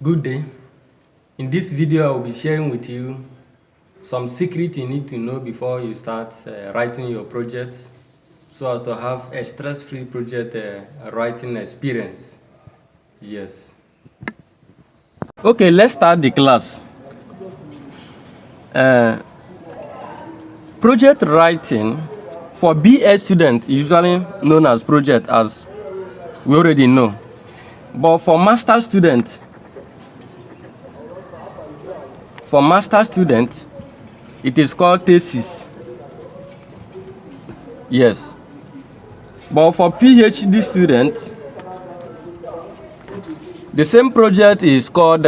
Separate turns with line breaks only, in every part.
Good day. In this video, I will be sharing with you some secret you need to know before you start writing your project so as to have a stress-free project writing experience. Yes. Okay, let's start the class. Project writing for BS students usually known as project, as we already know. But for master students, it is called thesis. Yes. But for PhD students, the same project is called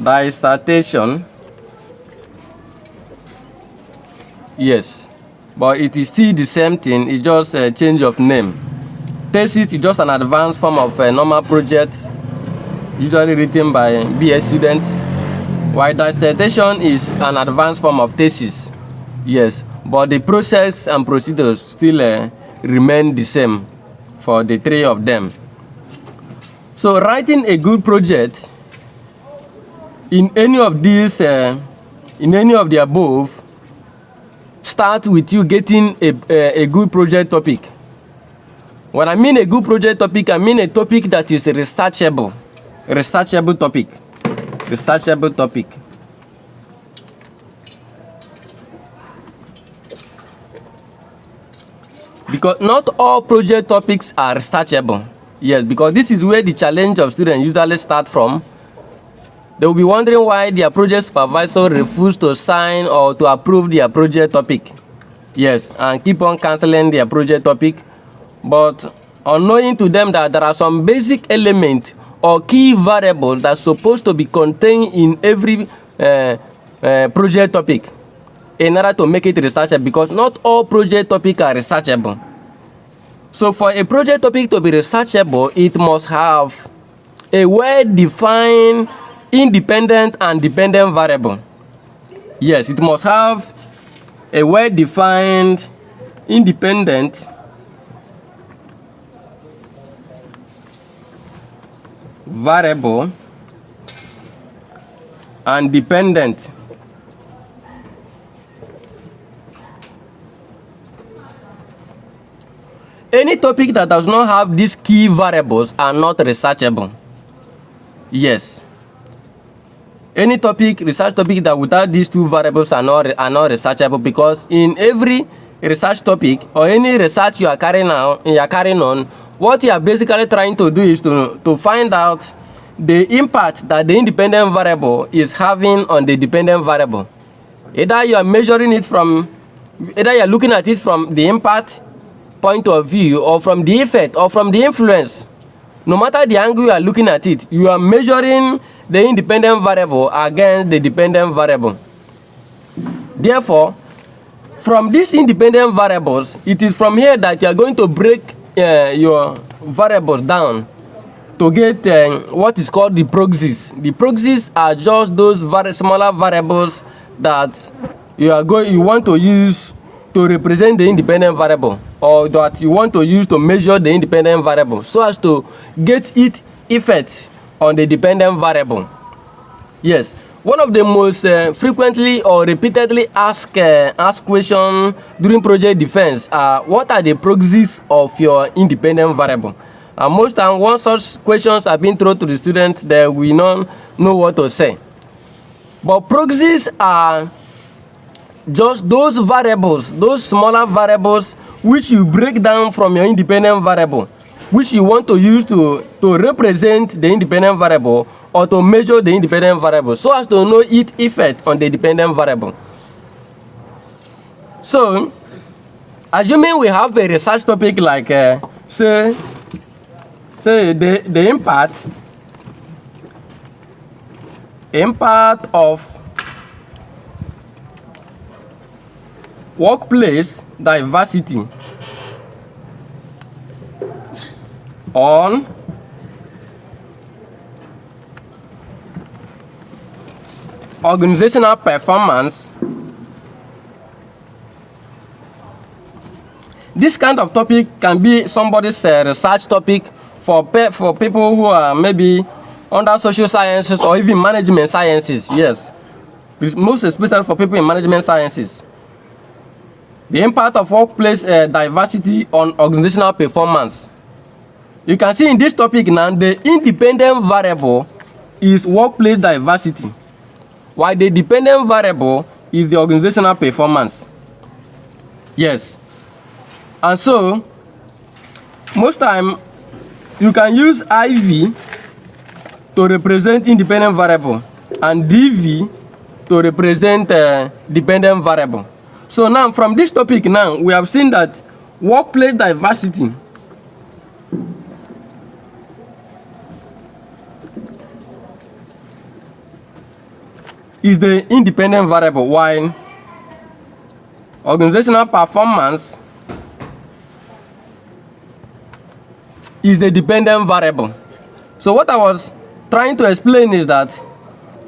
dissertation. Yes. But it is still the same thing, it's just a change of name. Thesis is just an advanced form of a normal project, usually written by BS students, while dissertation is an advanced form of thesis. Yes, but the process and procedures still remain the same for the three of them. So writing a good project in any of these, in any of the above, start with you getting a good project topic. When I mean a good project topic, I mean a topic that is researchable topic. Because not all project topics are researchable. Yes, because this is where the challenge of students usually start from. They will be wondering why their project supervisor refused to sign or to approve their project topic. Yes, and keep on canceling their project topic. But unknowing to them that there are some basic elements or key variables that are supposed to be contained in every project topic in order to make it researchable, because not all project topics are researchable. So for a project topic to be researchable, it must have a well-defined independent and dependent variable. Yes, it must have a well-defined independent variable and dependent any topic that does not have these key variables are not researchable. Yes, any research topic that without these two variables are not researchable, because in every research topic or any research you are carrying on, what you are basically trying to do is to find out the impact that the independent variable is having on the dependent variable. Either you are looking at it from the impact point of view, or from the effect, or from the influence. No matter the angle you are looking at it, you are measuring the independent variable against the dependent variable. Therefore, from these independent variables, it is from here that you are going to break your variables down to get what is called the proxies. The proxies are just those smaller variables that you want to use to represent the independent variable, or that you want to use to measure the independent variable, so as to get its effect on the dependent variable. Yes, one of the most frequently or repeatedly asked questions during project defense are, what are the proxies of your independent variable? And most times, once such questions have been thrown to the students, they will not know what to say. But proxies are just those variables, those smaller variables, which you break down from your independent variable, which you want to use to represent the independent variable or to measure the independent variable, so as to know its effect on the dependent variable. So, assuming we have a research topic like, say the impact of workplace diversity on organizational performance. This kind of topic can be somebody's research topic, for people who are maybe under social sciences or even management sciences. Yes, it's most especially for people in management sciences. The impact of workplace diversity on organizational performance. You can see in this topic now, the independent variable is workplace diversity, while the dependent variable is the organizational performance. Yes. And so, most time, you can use IV to represent independent variable and DV to represent dependent variable. So now, from this topic now, we have seen that workplace diversity is the independent variable, while organizational performance is the dependent variable. So what I was trying to explain is that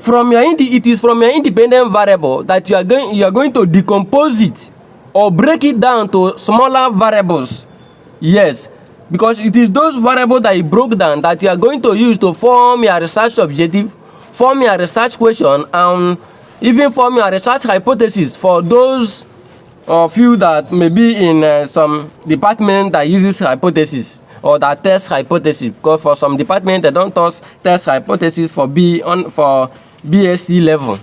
it is from your independent variable that you are going to decompose it or break it down to smaller variables. Yes, because it is those variables that you broke down that you are going to use to form your research objective, form your research question, and even form your research hypothesis for those of you that may be in some department that uses hypothesis or that test hypothesis. Because for some department they don't test hypothesis for BSc level.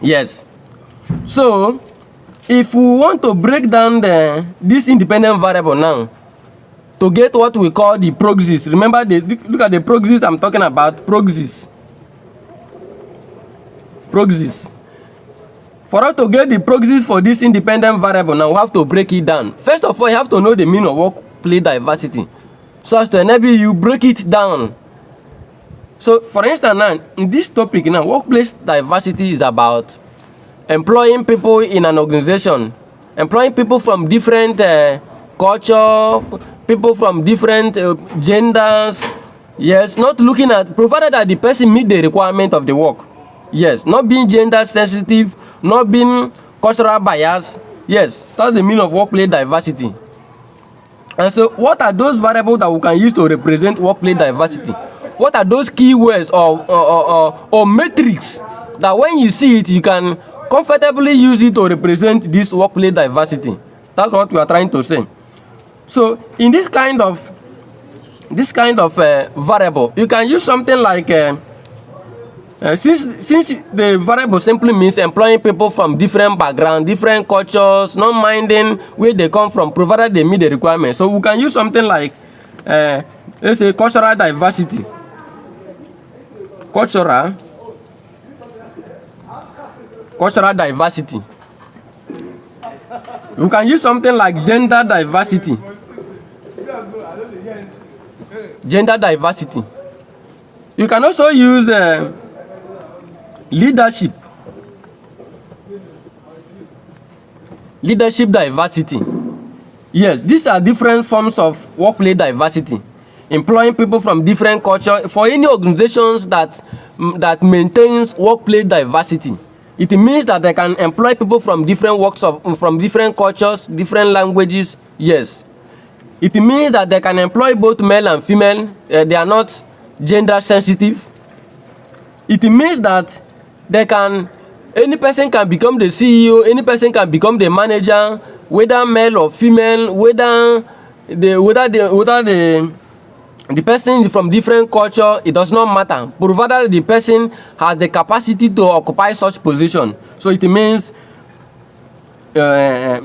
Yes. So if we want to break down this independent variable now to get what we call the proxies, remember, look at the proxies I'm talking about. Proxies. For us to get the proxies for this independent variable, now we have to break it down. First of all, you have to know the meaning of workplace diversity, so as to enable you break it down. So, for instance, now in this topic, now workplace diversity is about employing people in an organization, employing people from different culture, people from different genders. Yes, not looking at, provided that the person meet the requirement of the work. Yes, not being gender sensitive, not being cultural bias. Yes, that's the meaning of workplace diversity. And so, what are those variables that we can use to represent workplace diversity? What are those keywords or metrics that when you see it, you can comfortably use it to represent this workplace diversity? That's what we are trying to say. So, in this kind of variable, you can use something like since the variable simply means employing people from different backgrounds, different cultures, not minding where they come from, provided they meet the requirements. So we can use something like let's say cultural diversity. Cultural diversity. We can use something like gender diversity. Gender diversity. You can also use leadership diversity. Yes, these are different forms of workplace diversity. Employing people from different culture for any organizations that maintains workplace diversity. It means that they can employ people from different from different cultures, different languages. Yes. It means that they can employ both male and female. They are not gender sensitive. It means that any person can become the CEO, any person can become the manager, whether male or female, whether the person is from different culture, it does not matter, provided the person has the capacity to occupy such position. So it means they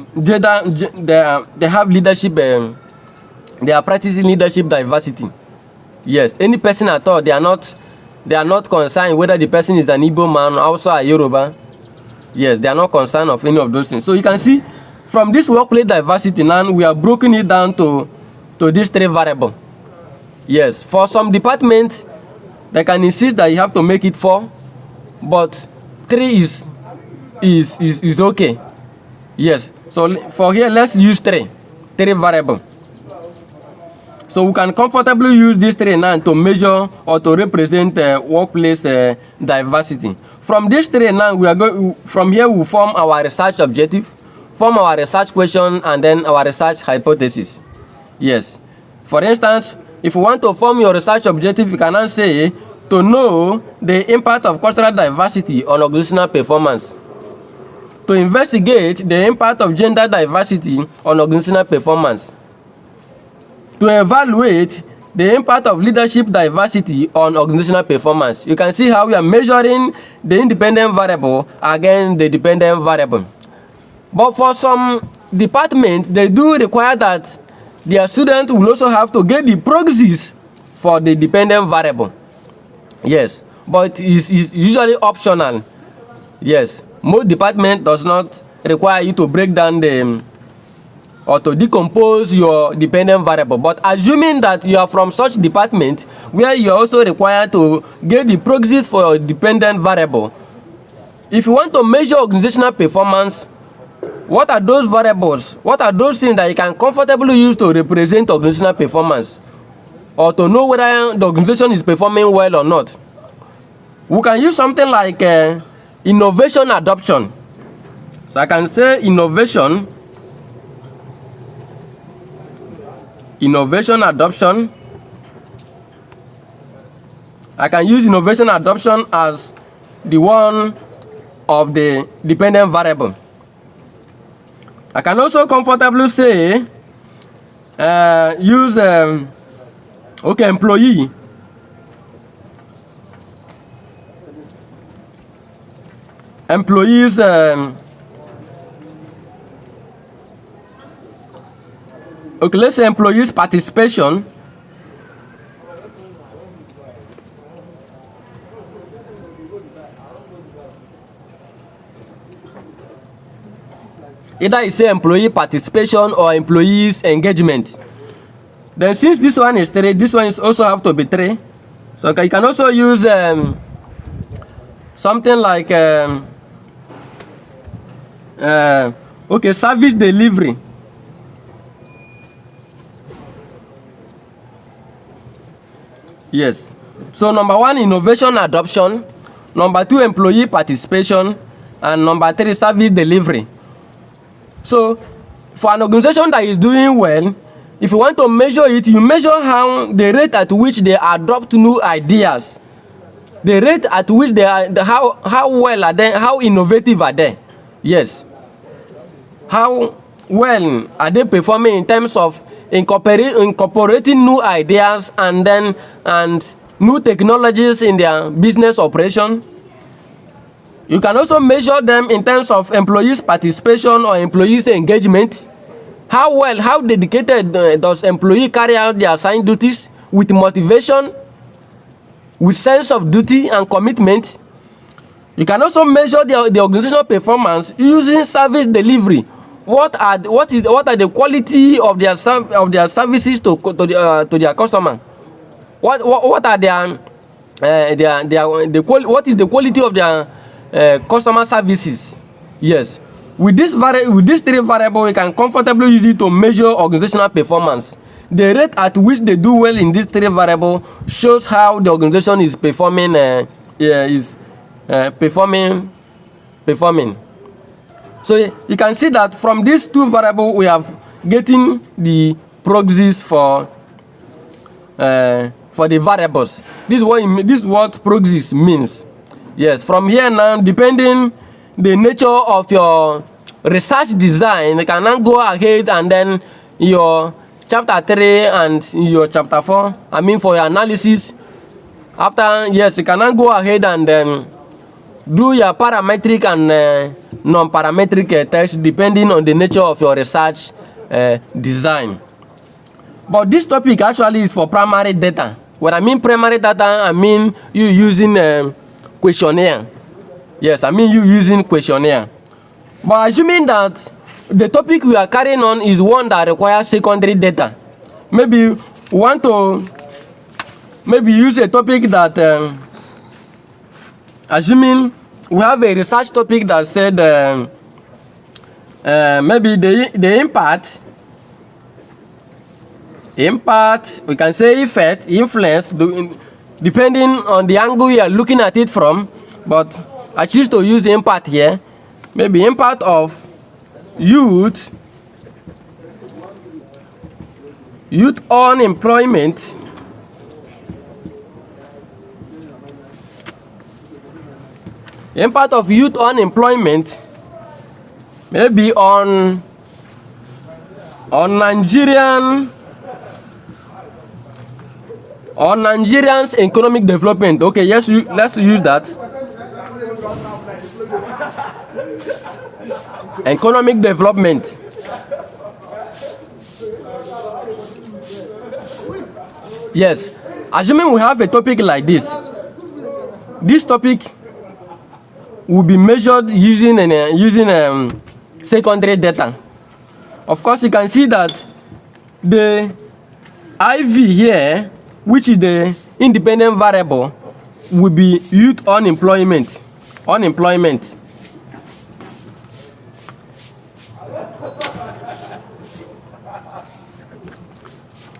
have leadership, they are practicing leadership diversity. Yes, any person at all, they are not concerned whether the person is an Igbo man, also a Yoruba. Yes, they are not concerned of any of those things. So you can see from this workplace diversity now, we are broken it down to these three variables. Yes, for some departments, they can insist that you have to make it 4, but 3 is okay. Yes, so for here, let's use 3 variables. So we can comfortably use these 3 now to measure or to represent workplace diversity. From these 3 now, from here we form our research objective, form our research question, and then our research hypothesis. Yes. For instance, If you want to form your research objective, you can now say to know the impact of cultural diversity on organizational performance. To investigate the impact of gender diversity on organizational performance. To evaluate the impact of leadership diversity on organizational performance. You can see how we are measuring the independent variable against the dependent variable. But for some departments, they do require that their students will also have to get the proxies for the dependent variable. Yes, but it's usually optional. Yes, most department does not require you to break down the or to decompose your dependent variable. But assuming that you are from such department where you are also required to get the proxies for your dependent variable, if you want to measure organizational performance, what are those variables? What are those things that you can comfortably use to represent organizational performance or to know whether the organization is performing well or not? We can use something like innovation adoption. So I can say innovation adoption. I can use innovation adoption as the one of the dependent variable. I can also comfortably say use employee. Employees let's say employees participation. Either you say employee participation or employees engagement. Then since this one is 3, this one is also have to be 3. So you can also use something like service delivery. Yes. So number 1, innovation adoption. Number 2, employee participation. And number 3, service delivery. So for an organization that is doing well, if you want to measure it, you measure how the rate at which they adopt new ideas. The rate at which they are, how well are they, how innovative are they? Yes. How well are they performing in terms of incorporating new ideas and new technologies in their business operation? You can also measure them in terms of employees participation or employees engagement. How dedicated does employee carry out their assigned duties with motivation, with sense of duty and commitment. You can also measure the organizational performance using service delivery. What are the quality of their services to their customer? What are what is the quality of their customer services? Yes. With these 3 variables, we can comfortably use it to measure organizational performance. The rate at which they do well in these 3 variables shows how the organization is performing. Performing. So you can see that from these 2 variables, we have getting the proxies for the variables. This is what proxies means. Yes. From here now, depending the nature of your research design, you can now go ahead and then your chapter 3 and your chapter 4, for your analysis. After, yes, you can now go ahead and do your parametric and non-parametric text depending on the nature of your research design. But this topic actually is for primary data. When I mean primary data, I mean you using questionnaire. Yes, I mean you using questionnaire. But assuming that the topic we are carrying on is one that requires secondary data, maybe we want to use a topic that assuming we have a research topic that said maybe the impact, we can say effect, influence, depending on the angle you are looking at it from. But I choose to use the impact here. Maybe impact of youth unemployment Impact of youth unemployment maybe on Nigerians economic development. Okay, yes, let's use that. Economic development. Yes, assuming we have a topic like this topic will be measured using secondary data. Of course, you can see that the IV here, which is the independent variable, will be youth unemployment.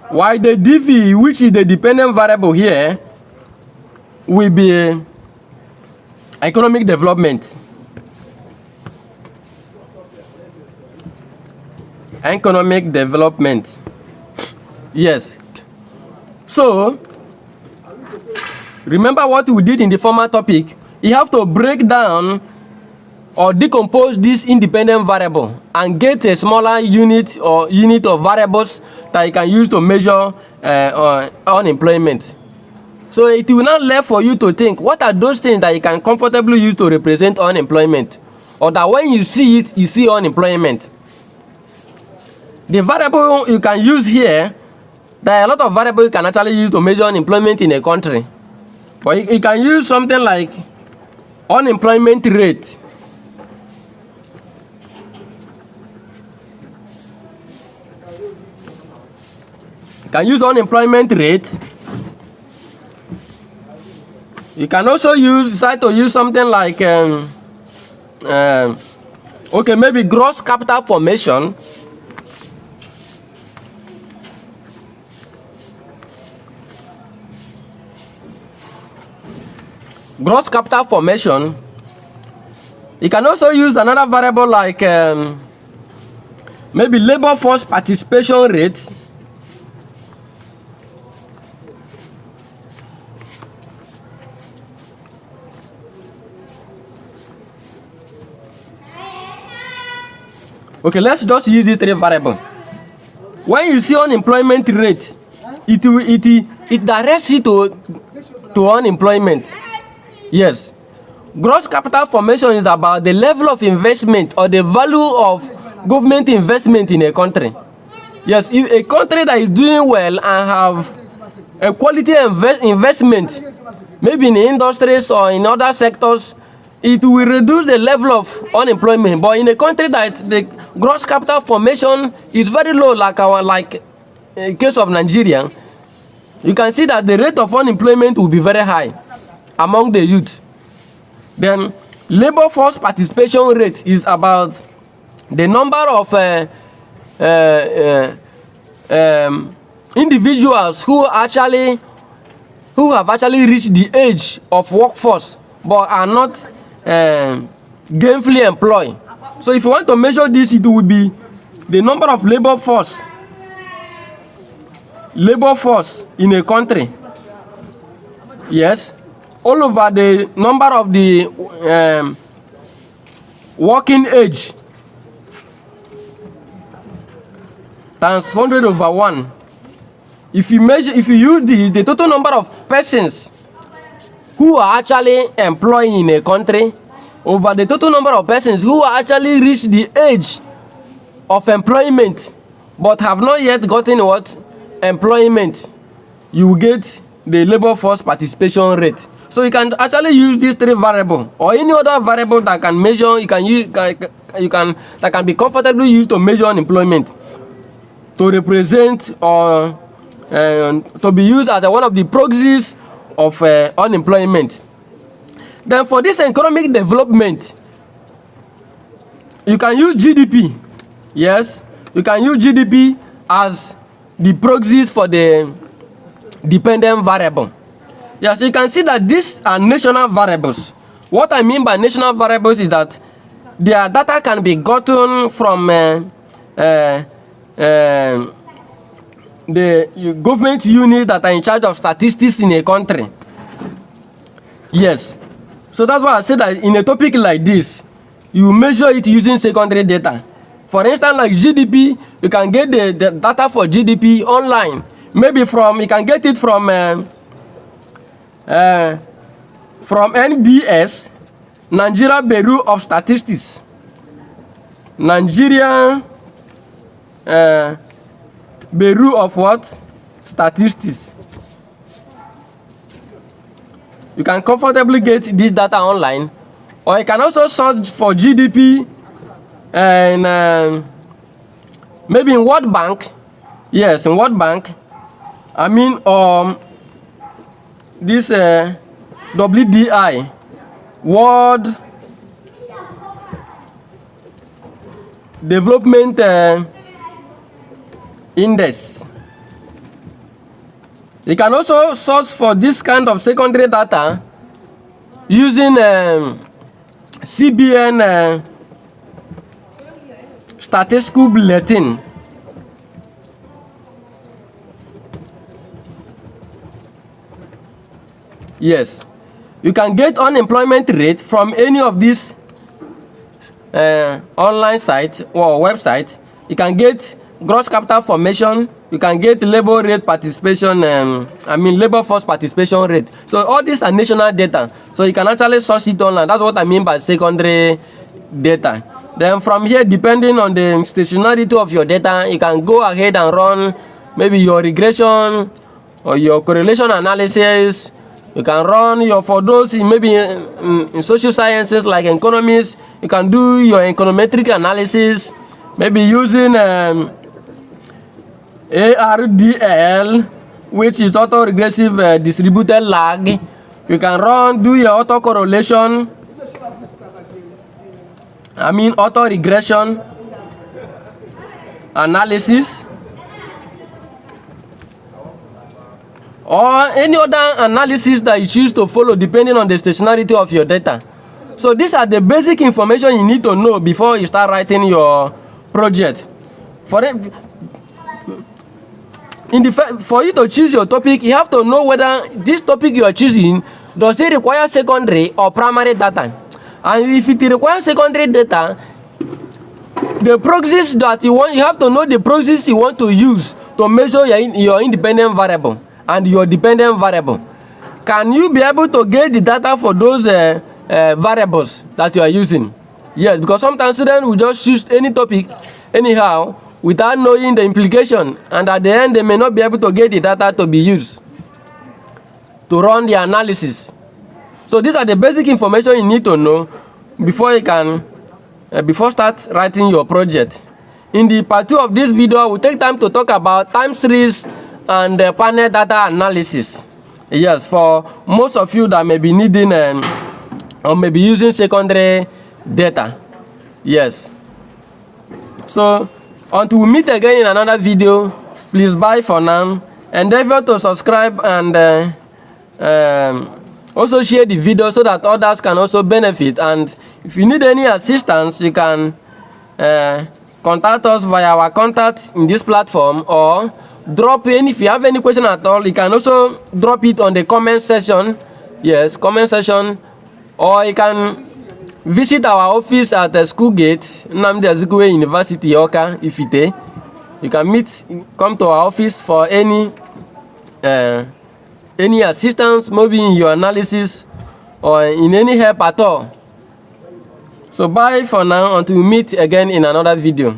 While the DV, which is the dependent variable here, will be economic development. Economic development. Yes. So, remember what we did in the former topic. You have to break down or decompose this independent variable and get a smaller unit of variables that you can use to measure unemployment. So it will not left for you to think, what are those things that you can comfortably use to represent unemployment? Or that when you see it, you see unemployment. The variable you can use here, there are a lot of variables you can actually use to measure unemployment in a country. But you can use something like unemployment rate. You can use unemployment rate. You can also decide to use something like okay, maybe gross capital formation. Gross capital formation. You can also use another variable like maybe labor force participation rate. Okay, let's just use these three variables. When you see unemployment rate, it directs you to unemployment. Yes. Gross capital formation is about the level of investment or the value of government investment in a country. Yes, if a country that is doing well and have a quality investment, maybe in industries or in other sectors, it will reduce the level of unemployment. But in a country that the gross capital formation is very low, like in case of Nigeria, you can see that the rate of unemployment will be very high among the youth. Then labor force participation rate is about the number of individuals who have actually reached the age of workforce but are not gainfully employed. So if you want to measure this, it will be the number of labor force in a country. Yes, all over the number of the working age times 100/1. If you use this, the total number of persons who are actually employed in a country over the total number of persons who actually reached the age of employment but have not yet gotten what? Employment. You will get the labor force participation rate. So you can actually use these three variables or any other variable that can measure, that can be comfortably used to measure unemployment, to represent or to be used as one of the proxies of unemployment. Then for this economic development, you can use GDP. Yes, you can use GDP as the proxies for the dependent variable. Yes, you can see that these are national variables. What I mean by national variables is that their data can be gotten from the government units that are in charge of statistics in a country. Yes. So that's why I said that in a topic like this, you measure it using secondary data. For instance, like GDP, you can get the data for GDP online. Maybe you can get it from NBS, Nigeria Bureau of Statistics. Nigeria Bureau of what? Statistics. You can comfortably get this data online, or you can also search for GDP and maybe in World Bank. Yes, in World Bank. I mean, this WDI, World Development Index. You can also search for this kind of secondary data using CBN statistical bulletin. Yes, you can get unemployment rate from any of these online sites or websites. You can get gross capital formation. You can get labor rate participation, labor force participation rate. So all these are national data. So you can actually source it online. That's what I mean by secondary data. Then from here, depending on the stationarity of your data, you can go ahead and run maybe your regression or your correlation analysis. You can run for those maybe in social sciences like economics. You can do your econometric analysis, maybe using ARDL, which is autoregressive distributed lag. You can do your autocorrelation, autoregression analysis, or any other analysis that you choose to follow depending on the stationarity of your data. So these are the basic information you need to know before you start writing your project. For you to choose your topic, you have to know whether this topic you are choosing, does it require secondary or primary data. And if it requires secondary data, the proxies that you want, you have to know the proxies you want to use to measure your independent variable and your dependent variable. Can you be able to get the data for those variables that you are using? Yes, because sometimes students will just choose any topic anyhow without knowing the implication, and at the end they may not be able to get the data to be used to run the analysis. So these are the basic information you need to know before you can start writing your project. In the part 2 of this video, I will take time to talk about time series and panel data analysis. Yes, for most of you that may be needing or may be using secondary data. Yes. So until we meet again in another video, please bye for now. Endeavor to subscribe and also share the video so that others can also benefit. And if you need any assistance, you can contact us via our contact in this platform, or drop in. If you have any question at all, you can also drop it on the comment section. Yes, comment section. Or you can visit our office at the school gate, Nnamdi Azikiwe University, Oka, Ifite. You can come to our office for any assistance, maybe in your analysis or in any help at all. So bye for now until we meet again in another video.